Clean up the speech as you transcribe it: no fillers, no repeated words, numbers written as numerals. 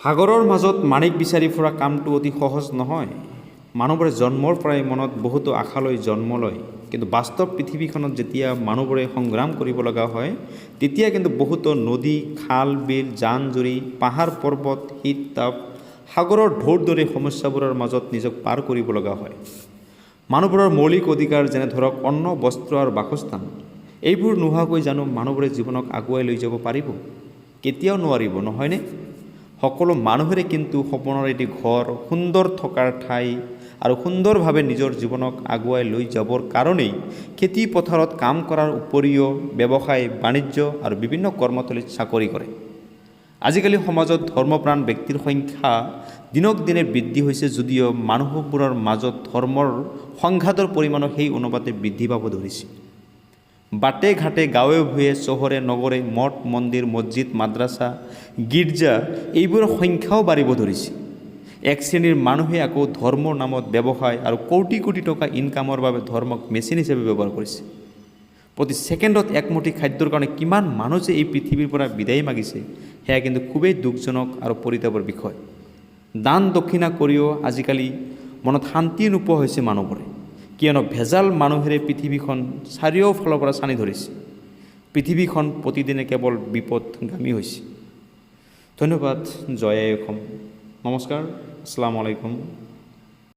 সাগৰৰ মাজত মাণিক বিচাৰি ফুৰা কামটো অতি সহজ নহয়। মানুহবোৰে জন্মৰ পৰাই মনত বহুতো আশা লৈ জন্ম লয়, কিন্তু বাস্তৱ পৃথিৱীখনত যেতিয়া মানুহবোৰে সংগ্ৰাম কৰিব লগা হয়, তেতিয়া কিন্তু বহুতো নদী, খাল, বিল, জান জুৰি, পাহাৰ পৰ্বত, শীত তাপ, সাগৰৰ ঢৌৰ দৰে সমস্যাবোৰৰ মাজত নিজক পাৰ কৰিব লগা হয়। মানুহবোৰৰ মৌলিক অধিকাৰ যেনে ধৰক অন্ন, বস্ত্ৰ আৰু বাসস্থান, এইবোৰ নোহোৱাকৈ জানো মানুহবোৰে জীৱনক আগুৱাই লৈ যাব পাৰিব? কেতিয়াও নোৱাৰিব, নহয়নে? সকলো মানুহৰে কিন্তু সপোনৰ এটি ঘৰ, সুন্দৰ থকাৰ ঠাই আৰু সুন্দৰভাৱে নিজৰ জীৱনক আগুৱাই লৈ যাবৰ কাৰণেই খেতি পথাৰত কাম কৰাৰ উপৰিও ব্যৱসায়, বাণিজ্য আৰু বিভিন্ন কৰ্মস্থলীত চাকৰি কৰে। আজিকালি সমাজত ধৰ্মপ্ৰাণ ব্যক্তিৰ সংখ্যা দিনক দিনে বৃদ্ধি হৈছে যদিও মানুহবোৰৰ মাজত ধৰ্মৰ সংঘাতৰ পৰিমাণো সেই অনুপাতে বৃদ্ধি পাব ধৰিছে। বাটে ঘাটে, গাঁৱে ভূঞে, চহৰে নগৰে মঠ মন্দিৰ, মছজিদ, মাদ্ৰাছা, গীৰ্জা এইবোৰৰ সংখ্যাও বাঢ়িব ধৰিছে। এক শ্ৰেণীৰ মানুহে আকৌ ধৰ্মৰ নামত ব্যৱসায় আৰু কোটি কোটি টকা ইনকামৰ বাবে ধৰ্মক মেচিন হিচাপে ব্যৱহাৰ কৰিছে। প্ৰতি ছেকেণ্ডত একমুঠি খাদ্যৰ কাৰণে কিমান মানুহ যে এই পৃথিৱীৰ পৰা বিদায় মাগিছে, সেয়া কিন্তু খুবেই দুখজনক আৰু পৰিতাপৰ বিষয়। দান দক্ষিণা কৰিও আজিকালি মনত শান্তি নোপোৱা হৈছে মানুহবোৰে, কিয়নো ভেজাল মানুহেৰে পৃথিৱীখন চাৰিওফালৰ পৰা ছানি ধৰিছে। পৃথিৱীখন প্ৰতিদিনে কেৱল বিপদগামী হৈছে। ধন্যবাদ। জয় আই অসম। নমস্কাৰ। আসসালামু আলাইকুম।